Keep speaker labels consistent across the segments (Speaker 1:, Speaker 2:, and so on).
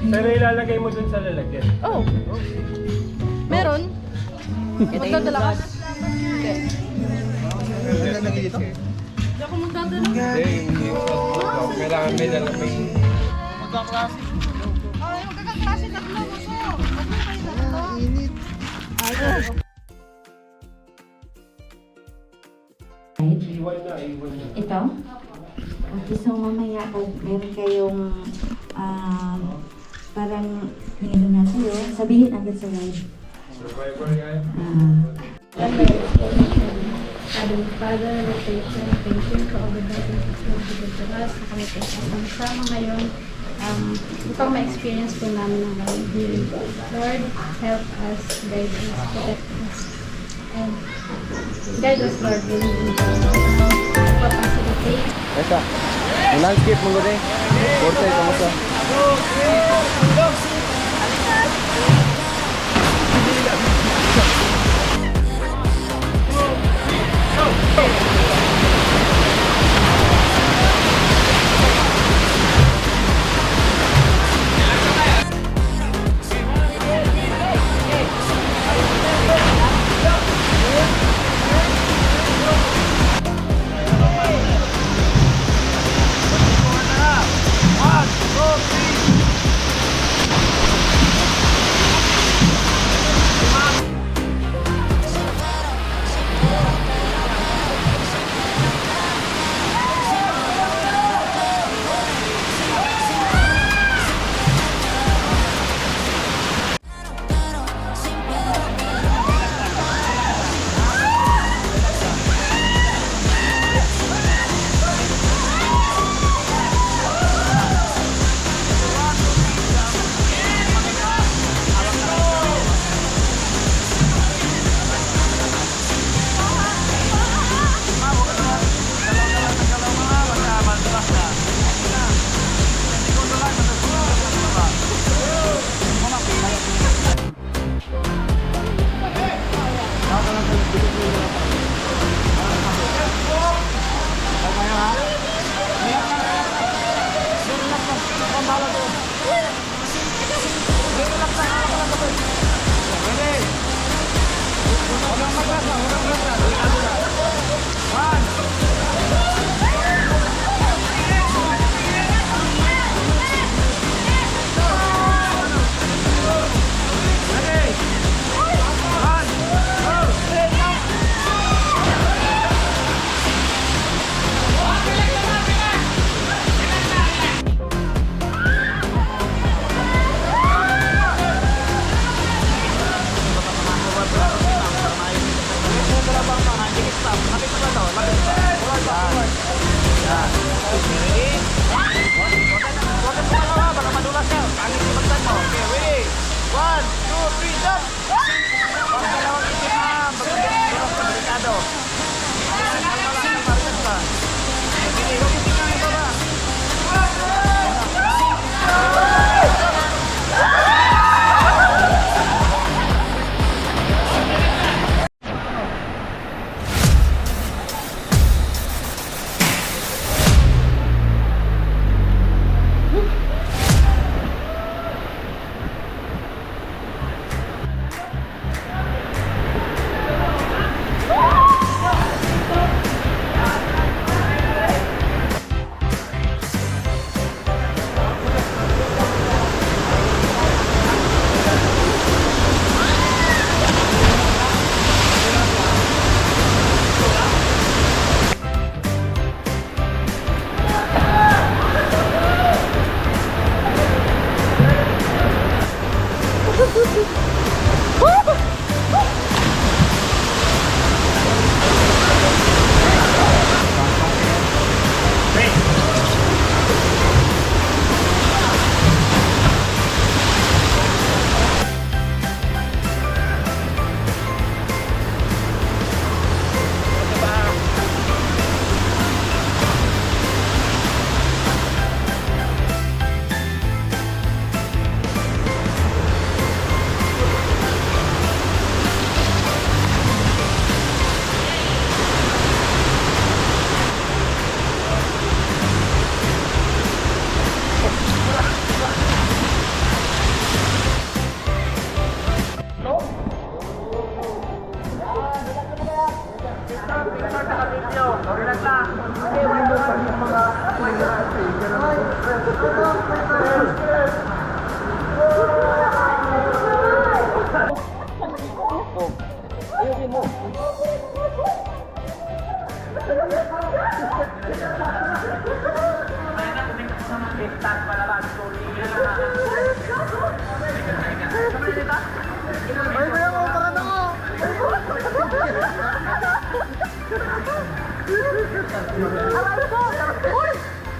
Speaker 1: Pero ilalagay mo dun sa lalagyan.
Speaker 2: Oh. Meron. Magdadala ka? Hindi. Hindi ako magdadala.
Speaker 1: Hindi. Kailangan may lalamig.
Speaker 3: Magkaklase.
Speaker 2: Ay, magkakaklase tatlo.
Speaker 3: Init.
Speaker 1: Iwan na.
Speaker 4: Ito? Okay, so mamaya pag meron kayong parang hinilo na sa'yo, sabihin agad sa live.
Speaker 1: Survivor yan.
Speaker 5: Father, rotation, patient, ka-overdating, pagkakas na kami po sama ngayon. Ito ma-experience po namin ng Lord healing. Lord, help us, guide us, protect us, and guide us, Lord, willing in papacilitate.
Speaker 3: Esa, yung landscape mo gano'n. Portay, kamusta?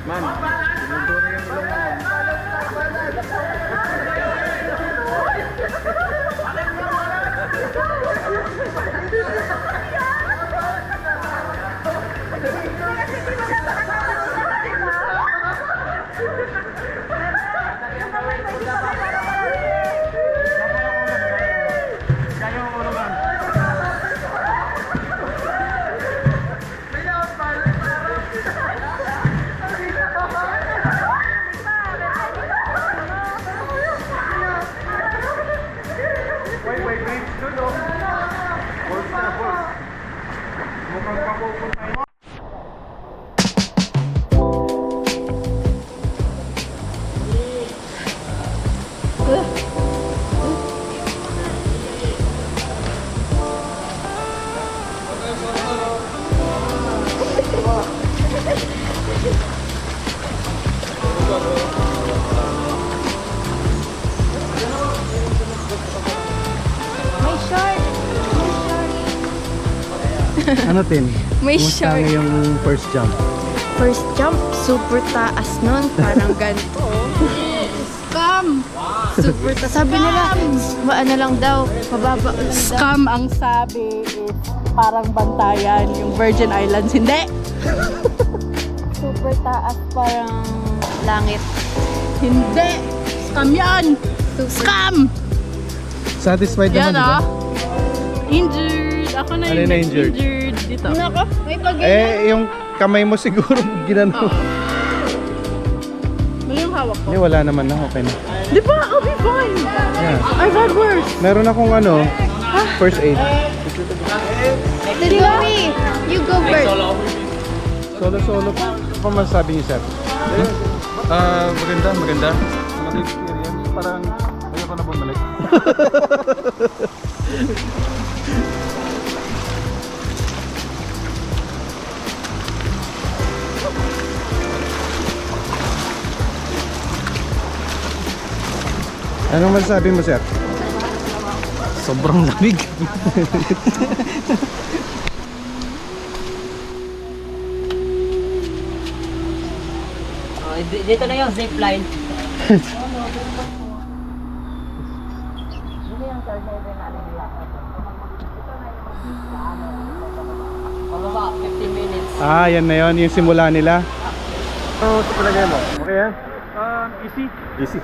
Speaker 2: May shark!
Speaker 3: Ano, Tin?
Speaker 2: May
Speaker 3: Kumusta
Speaker 2: shark.
Speaker 3: yung first jump?
Speaker 2: First jump, super taas nun. Parang ganito. Scam! Super taas. Sabi nila, ano lang daw, mababa lang daw. Scam ang sabi is parang bantayan yung Virgin Islands. Hindi! Super taas, parang langit. Hindi! Scam yan! Scam!
Speaker 3: Satisfied
Speaker 2: Yan
Speaker 3: naman, di ba?
Speaker 2: Injured! Ako na
Speaker 3: Alin
Speaker 2: yung
Speaker 3: na injured?
Speaker 2: injured dito. Nako, may pag
Speaker 3: Yung kamay mo siguro ginano.
Speaker 2: Mali yung hawak ko.
Speaker 3: Hindi, wala naman na. Okay na.
Speaker 2: Di ba? I'll be fine!
Speaker 3: Yeah.
Speaker 2: I've had worse!
Speaker 3: Meron akong first aid.
Speaker 5: Chloe, you go first.
Speaker 3: Solo pa. Ano masasabi niyo, sir?
Speaker 6: Maganda. Maganda experience. Parang ayoko na bumalik.
Speaker 3: Anong masasabi mo, sir?
Speaker 6: Sobrang lamig.
Speaker 7: Dito na yung zipline. Pababa, 15 minutes.
Speaker 3: Yan na yun. Yung simula nila.
Speaker 6: Sa palagay mo, okay yan? Easy.
Speaker 3: Easy.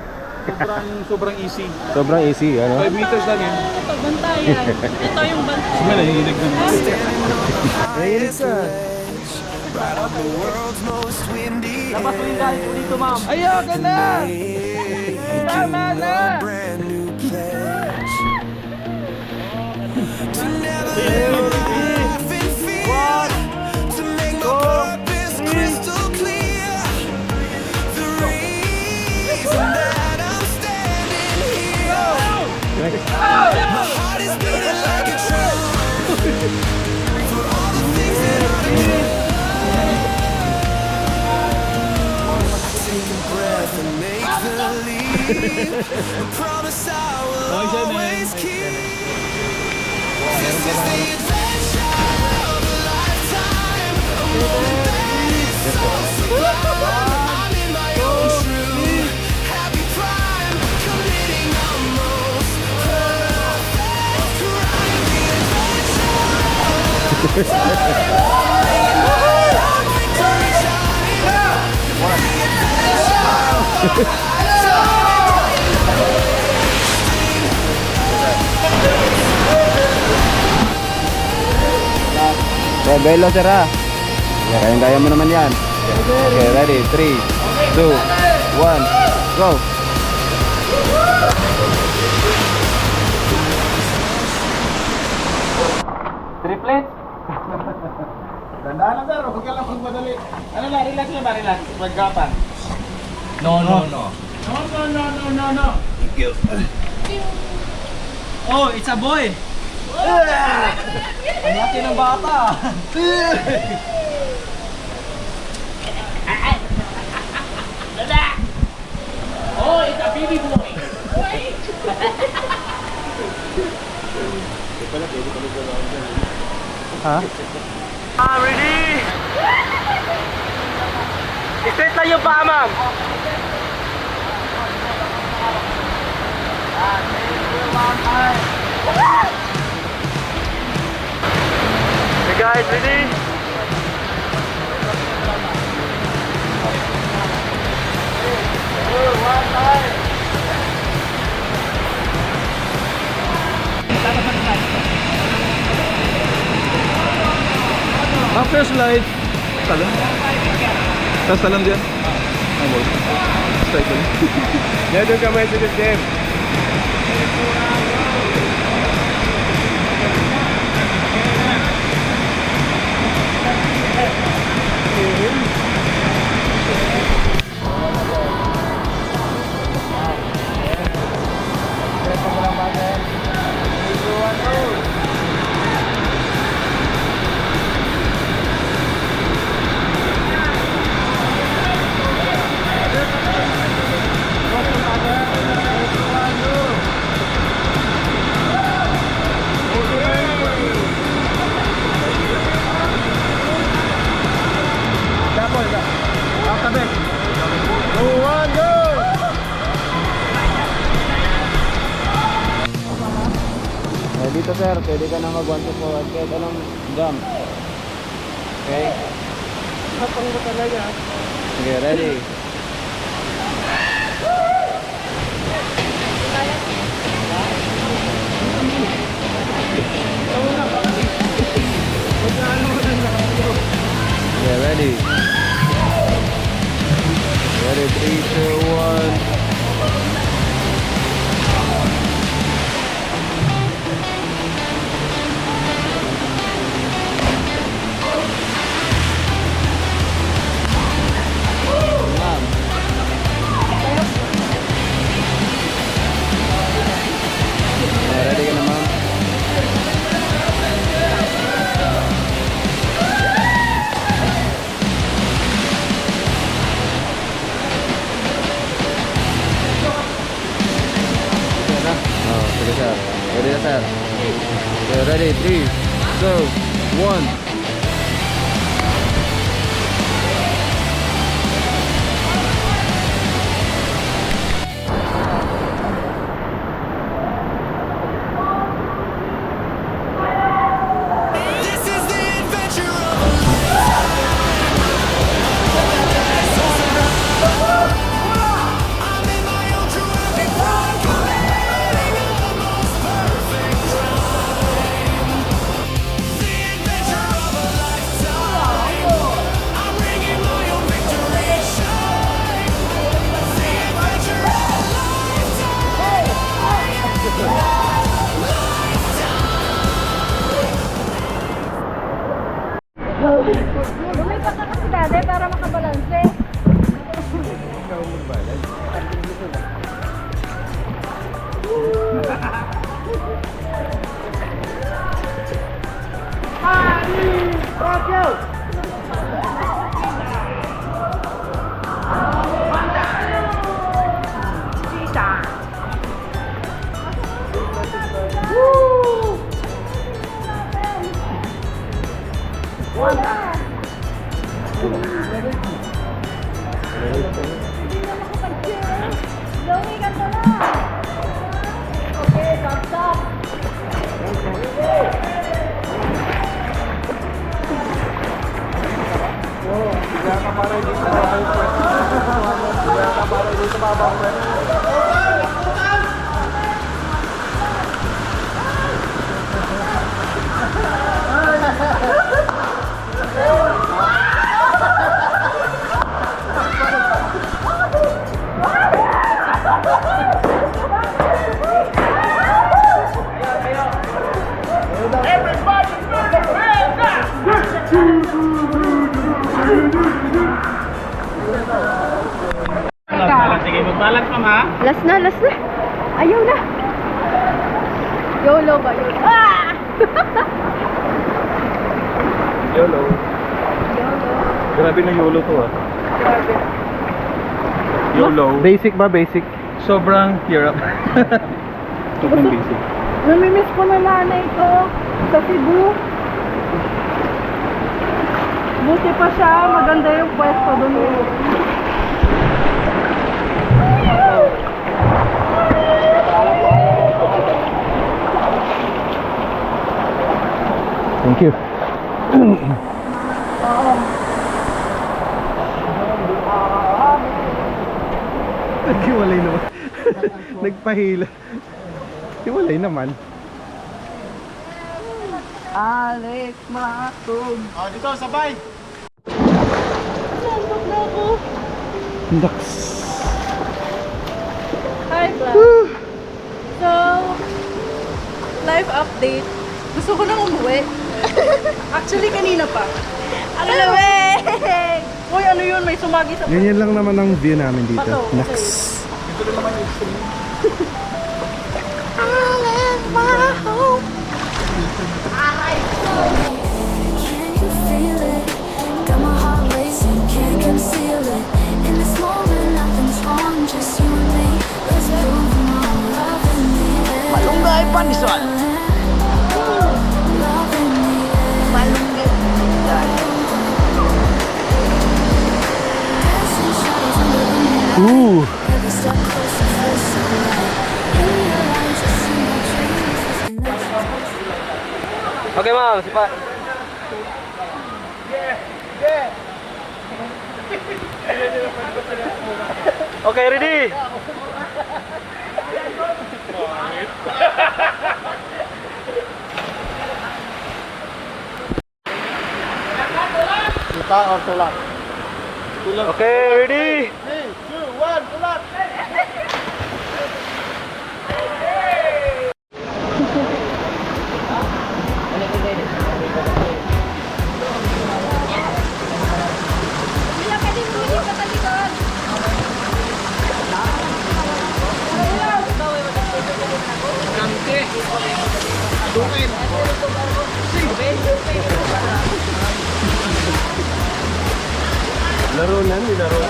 Speaker 6: Sobrang easy.
Speaker 3: Sobrang easy, ano?
Speaker 6: 5 meters lang yan.
Speaker 2: Ito, bantayan. Ito yung bantayan.
Speaker 6: Sige, nahihilig naman.
Speaker 3: Nahihilig ka.
Speaker 7: Labas mo yung galit mo dito, ma'am.
Speaker 6: Ayoko na! Tama na!
Speaker 8: Promise I will always keep. This is the adventure of a lifetime. A moment that is so sublime. I'm in my own true happy prime, committing the most perfect crime. The adventure of a lifetime. Victory shine.
Speaker 3: Belo, sir, ha? Kaya mo naman yan. Okay, ready? 3, 2, 1, go!
Speaker 7: Triplet?
Speaker 6: Tandaan lang, sir. Huwag ka lang magmadali. Ano na, relax lang ba? Relax. Magkapan.
Speaker 7: No.
Speaker 6: No. Thank you.
Speaker 7: Oh, it's a boy! Ang laki ng bata!
Speaker 3: Ha?
Speaker 7: Ready? Straight lang yung paa, ma'am. Okay guys, ready?
Speaker 3: After slide, talang. Tapos talang dyan. Straight lang.
Speaker 1: Yan doon kamay sa Jim.
Speaker 3: Dito sir, pwede ka na mag 1 to 4 kahit anong jump. Okay? Okay, ready? Okay, ready? Ready, 3, 2, 1. Ready ka na, ma'am? Okay na? Oh, sige sir. Ready na sir? Okay, ready? 3, 2, 1.
Speaker 8: This is the adventure of a I'm in my own true happy prime, committing the most perfect crime. The adventure of a lifetime. I'm bringing my own victory shine. The adventure of a
Speaker 5: Lumipat na kasi dati para makabalanse. Joey, kanta na! Okay, stop.
Speaker 6: Sige, mag-balance ma'am ha.
Speaker 2: Last na. Ayaw na. YOLO ba yun? Ah!
Speaker 3: YOLO. Grabe na YOLO to ah.
Speaker 2: Grabe.
Speaker 3: YOLO. Basic ba? Basic? Sobrang hirap. Sobrang basic.
Speaker 2: Namimiss ko na nanay ko sa Cebu. Buti pa siya, maganda yung pwesto doon.
Speaker 3: Thank you. Naghiwalay naman. Nagpahila. Hiwalay naman.
Speaker 2: Alex Matog.
Speaker 6: Oh, dito, sabay.
Speaker 2: Nandok na ako.
Speaker 3: Naks.
Speaker 2: Hi, vlog. So, live update. Gusto ko nang umuwi. Actually, kanina pa. Ano na, Uy, ano yun? May sumagi sa...
Speaker 3: Ganyan lang naman ang view namin dito.
Speaker 2: Bato, okay.
Speaker 3: Naks.
Speaker 8: Can you feel it? Got my heart racing, can't conceal it. In this moment, nothing's wrong, just you and me. Let's prove them all, love in the air.
Speaker 7: Malunggay panisol.
Speaker 8: Love in the air. Dancing shadows under the moon. Every step closer feels so right. In your eyes, I see my dreams.
Speaker 7: Okay, ma'am. Sipa. Okay, ready?
Speaker 6: Kita or tulak?
Speaker 7: Okay, ready?
Speaker 6: 3, 2, 1, tulak!
Speaker 3: Laro na, nilaro.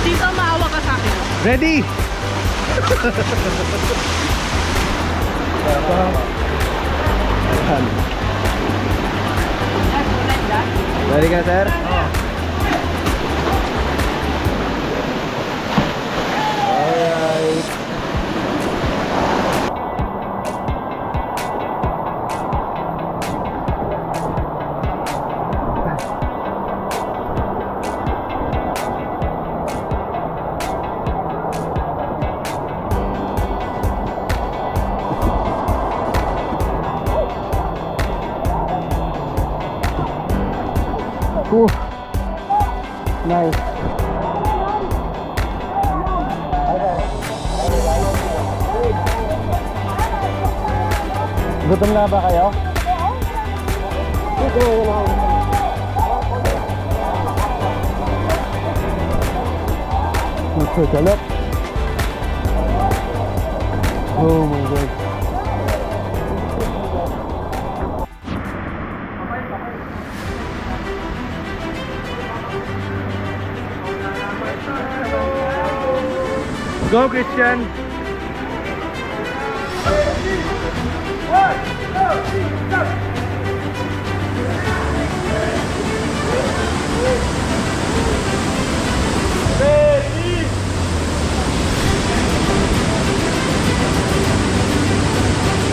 Speaker 2: Tito, maawa ka sa akin.
Speaker 3: Ready? Ready ka, sir? Alright. Cool. Nice. Gutom na ba kayo? Let's take a look. Oh my god. Go, Christian!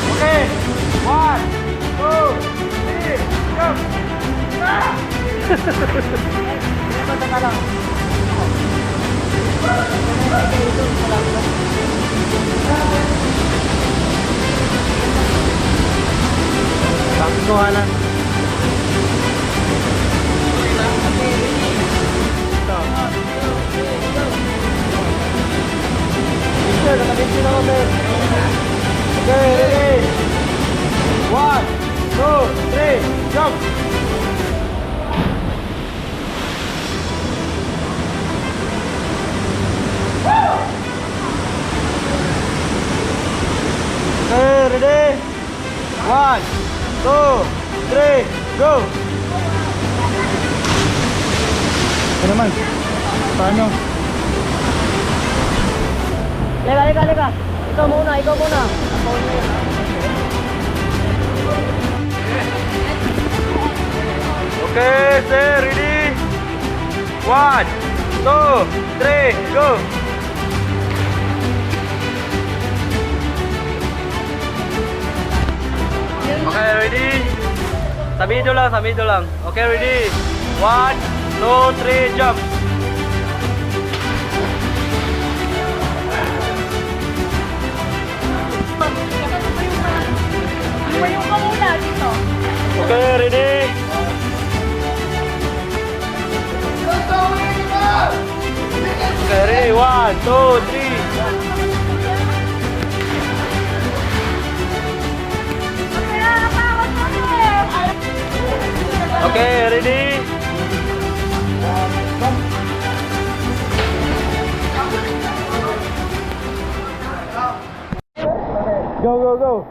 Speaker 6: Okay, 1, 2, 3, go!
Speaker 7: Bakit ko na? Sir, nakadipin ako, sir. Okay, ready? 1, 2, 3, jump! Okay, ready? 1, 2, 3, go! Ito naman. Paano? Leka. Ikaw muna. Okay, sir, ready? 1, 2, 3, go! Okay, ready? Sa middle lang. Okay, ready? 1, 2, 3, jump!
Speaker 2: Lumayo ka muna dito.
Speaker 7: Okay, ready? Okay, ready? 1, 2, 3. Okay, ready? Go!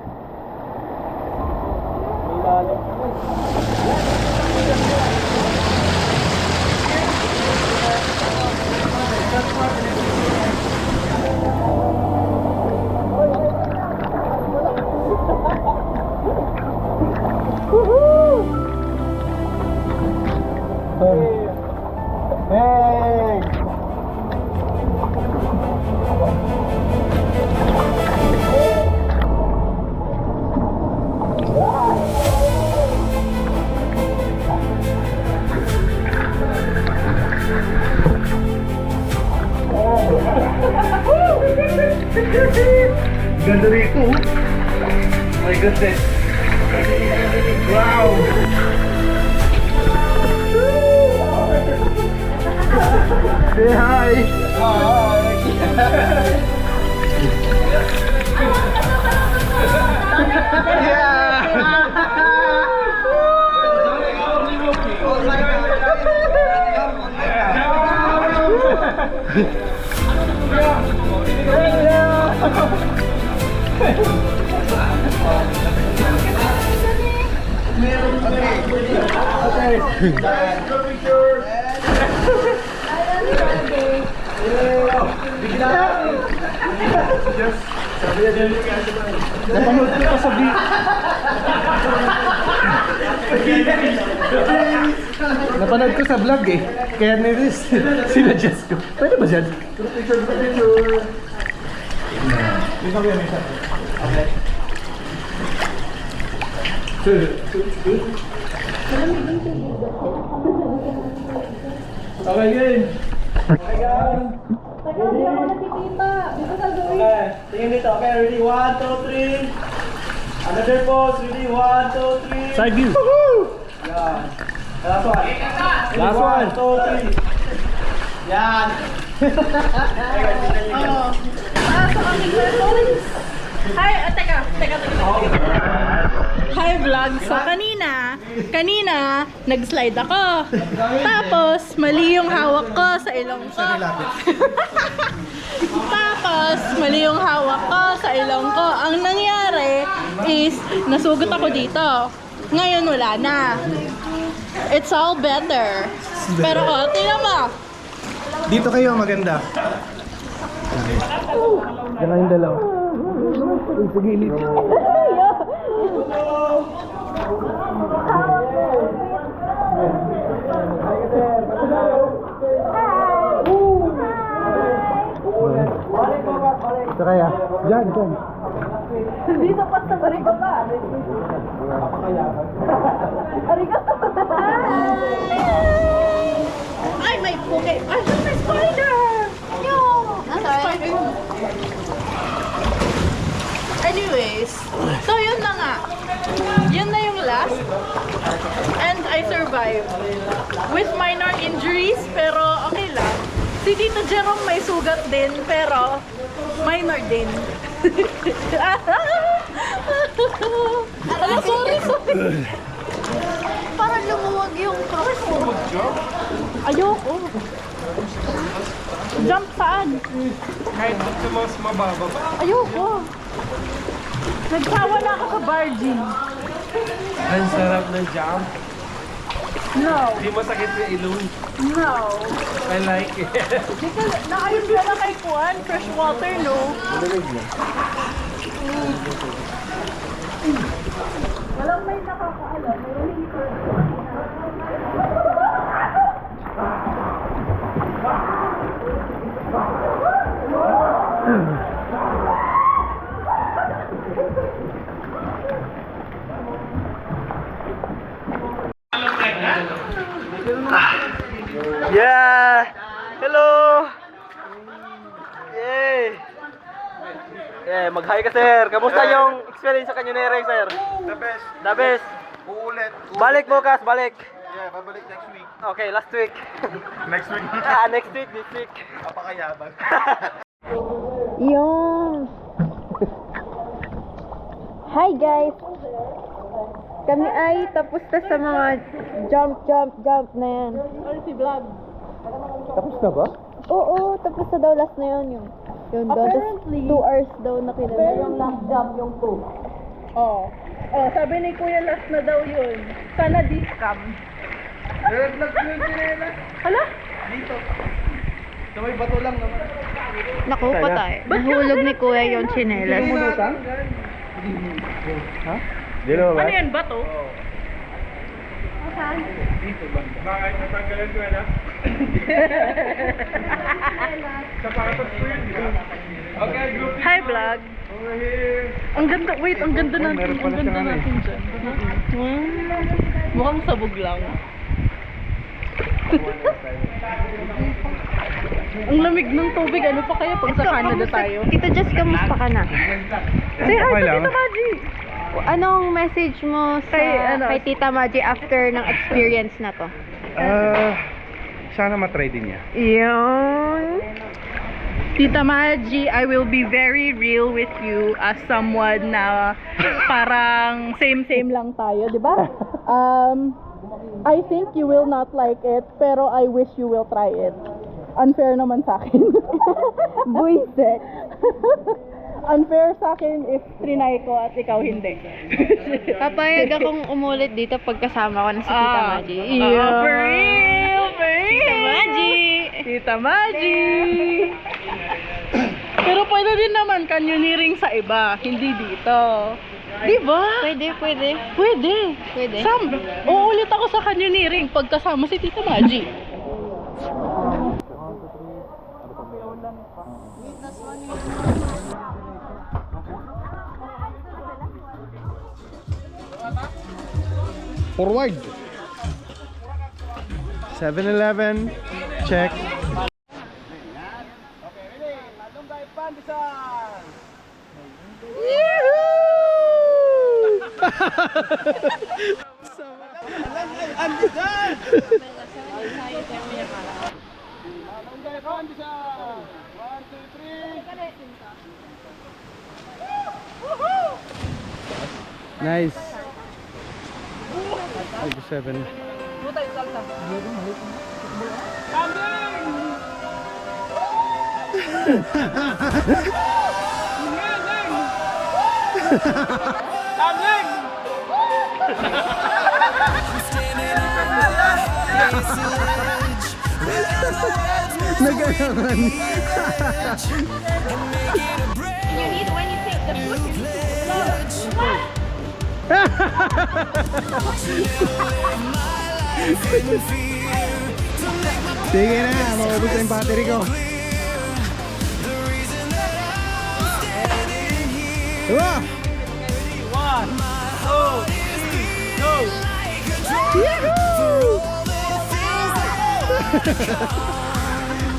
Speaker 7: Hey! Ganda rito. My goodness. Wow! Say hi! Napanood ko sa video. Napanood ko sa vlog eh. Kaya nilis sila Jess ko. Pwede ba siya? Picture. Okay. Okay, game. Okay, tingin dito. Okay, ready? 1, 2, 3. Another pose. Ready? 1, 2, 3. Side view. Yan. Last one. Last one. 1, 2, 3. Yan.
Speaker 2: So kami girls. Hi, teka. Hi vlog. So kanina nag-slide ako. Tapos mali yung hawak ko sa ilong ko. Ang nangyari is nasugot ako dito. Ngayon wala na. It's all better. Pero tingnan mo.
Speaker 7: Dito kayo maganda. Yan lang yung dalawa. Sa gilid. Ito kaya? Diyan.
Speaker 2: Dito pa sa barigo pa. Arigato. Ay, may puke. Ay, may spider. Yo. Spider. Anyways, so yun na nga. Yun na yung last.
Speaker 9: I survived. With minor injuries, pero okay lang. Si Tito Jerome may sugat din, pero minor din. Ala, sorry.
Speaker 2: Parang lumuwag yung cross mo.
Speaker 9: Ayoko. Jump saan?
Speaker 1: Kahit sa mas mababa pa.
Speaker 9: Ayoko. Nagsawa na ako sa barging.
Speaker 1: Ang sarap ng jump.
Speaker 9: No.
Speaker 1: Di mo sakit sa ilong.
Speaker 9: No.
Speaker 1: I like it.
Speaker 9: Because naayos ka na kay Kuan, fresh water, no? Walang may nakakaalam. Mayroon hindi.
Speaker 7: Yeah! Hello! Yay! Yeah, mag-hi ka, sir. Kamusta yung experience sa Kanyonere, sir?
Speaker 1: The best.
Speaker 7: The best.
Speaker 1: Uulit.
Speaker 7: Balik bukas, balik.
Speaker 1: Yeah, babalik next week.
Speaker 7: Okay, last week.
Speaker 1: Next week.
Speaker 7: Next week, this week.
Speaker 1: Apakayabang.
Speaker 2: Yung... Hi guys! Kami ay tapos na sa mga jump na yan.
Speaker 9: Or si Vlog.
Speaker 3: Tapos na ba?
Speaker 2: Oo, tapos na daw last na yun. Yung doon,
Speaker 9: Apparently.
Speaker 2: 2 hours daw na
Speaker 9: Pero
Speaker 2: kinala.
Speaker 9: yung last jump, yung 2. Oh. Oh, sabi ni Kuya last na daw yun. Sana di-scam.
Speaker 1: Nag-vlog ko yung sinela.
Speaker 9: Hala?
Speaker 1: Dito. Sa may bato lang naman.
Speaker 2: Naku, patay. Nahulog ni Kuya yung chinelas.
Speaker 3: Ha? Di na ba?
Speaker 9: Ano yan, bato?
Speaker 1: Dito ba? Bakit natanggalan ko na? Sa patos ko yun, di ba? Okay, group.
Speaker 9: Hi, Vlog.
Speaker 1: Over here.
Speaker 9: Ang ganda, wait, ang ganda natin.
Speaker 3: meron
Speaker 9: Ang
Speaker 3: pala
Speaker 9: ganda
Speaker 3: siyang ano
Speaker 9: natin dyan. Mukhang sabog lang. Ang lamig ng tubig. Ano pa kaya pag sa Canada tayo?
Speaker 2: Tito Jess, kamusta ka na?
Speaker 9: Say hi
Speaker 3: Okay
Speaker 9: to
Speaker 3: lang.
Speaker 9: Tita Maji!
Speaker 2: Anong message mo sa
Speaker 9: Kay
Speaker 2: Tita Maji after ng experience na to?
Speaker 3: Sana matry din niya.
Speaker 9: Yun. Tita Maji, I will be very real with you as someone na parang same lang tayo, di ba? I think you will not like it, pero I wish you will try it. Unfair naman sa akin.
Speaker 2: Buisit.
Speaker 9: Unfair sa akin if trinay ko at ikaw hindi.
Speaker 2: Papayag akong umulit dito pagkasama ko na si Tita Maji.
Speaker 9: For real, for real.
Speaker 2: Tita Maji.
Speaker 9: Tita Maji. Pero pwede din naman canyoneering sa iba, hindi dito. Di ba?
Speaker 2: Pwede.
Speaker 9: Pwede. Sam, uulit ako sa canyoneering pagkasama si Tita Maji.
Speaker 3: Forward. 7-Eleven. Check. Nice. 7. Naganahan. Sige na, maubos na yung battery ko. Diba? 1, 2, 3, go!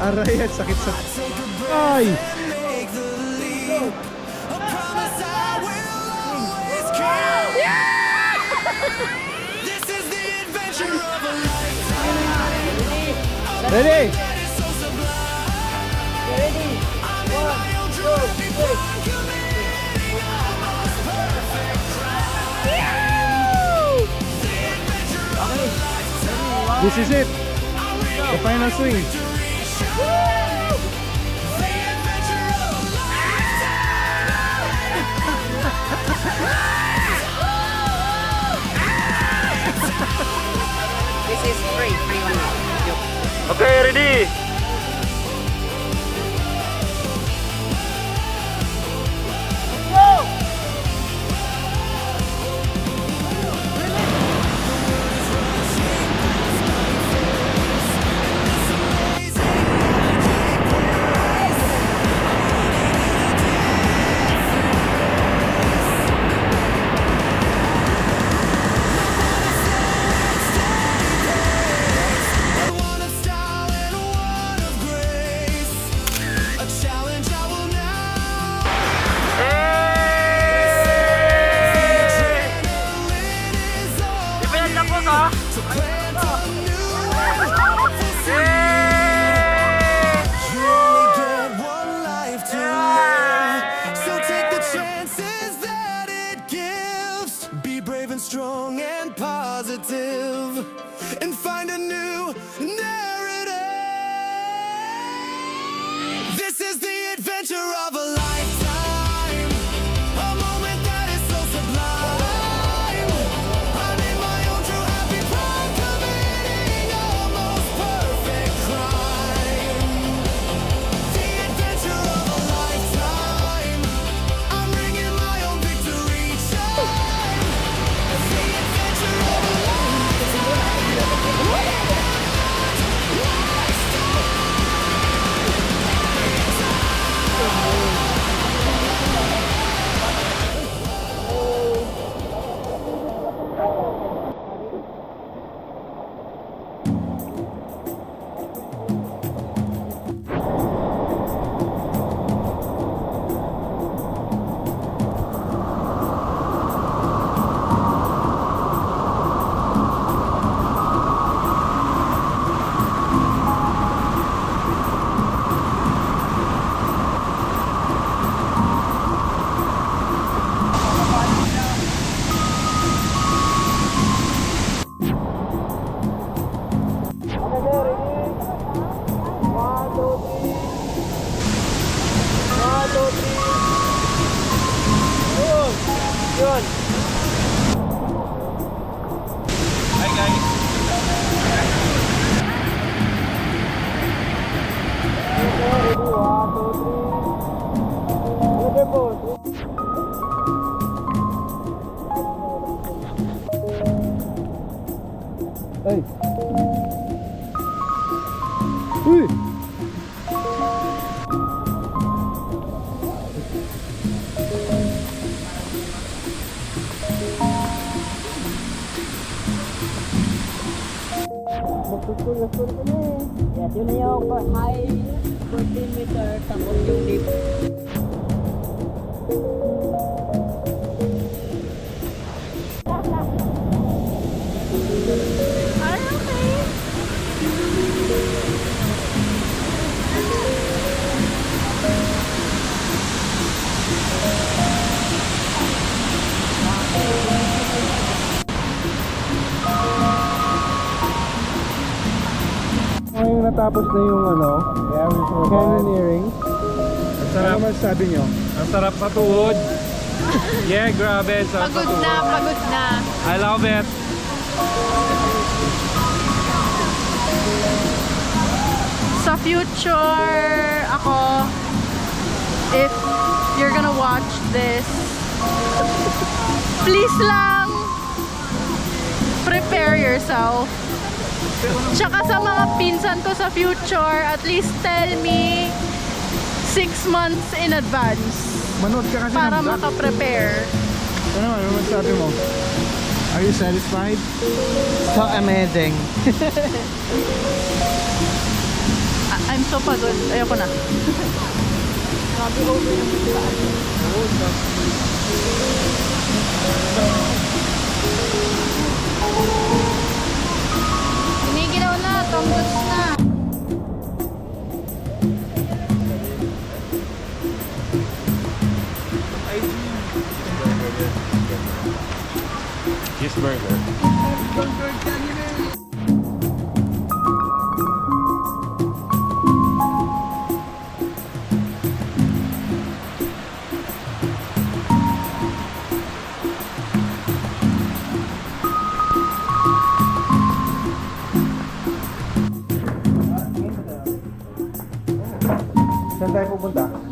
Speaker 3: Aray, at sakit sa... Ay!
Speaker 8: adventure of a lifetime.
Speaker 3: Ready? This is it. The final swing.
Speaker 2: This is free one.
Speaker 7: Okay, ready?
Speaker 8: One of style and one of grace. A challenge I will now. Adrenaline is all to plant a new You only get one life to live, so take the chances that it gives. Be brave and strong and positive, and find a new narrative. This is the adventure of a lifetime, a moment that is so sublime. I'm in my own true happy prime, committing a most perfect crime. The adventure of a lifetime, I'm bringing my own victory shine. The adventure of a
Speaker 3: Hey. Uy.
Speaker 2: Yes, yun na yung high 14 meter tapos yung deep.
Speaker 3: Ngayong natapos na yung ano, canyoneering. Ano masasabi nyo?
Speaker 1: Ang sarap matuod. Yeah, grabe. Sarap
Speaker 2: Pagod na, pagod na.
Speaker 1: I love it.
Speaker 9: Sa future, ako, if you're gonna watch this, please lang, prepare yourself. Tsaka sa mga pinsan ko sa future, at least tell me 6 months in advance
Speaker 3: Manood ka kasi
Speaker 9: para
Speaker 3: ng vlog.
Speaker 9: maka-prepare.
Speaker 3: Ano naman, ano masasabi mo? Are you satisfied?
Speaker 6: So amazing.
Speaker 9: I'm so pagod. Ayoko na. Grabe over yung saan.
Speaker 2: Tom goods na.
Speaker 3: Cheeseburger. Saan tayo pupunta?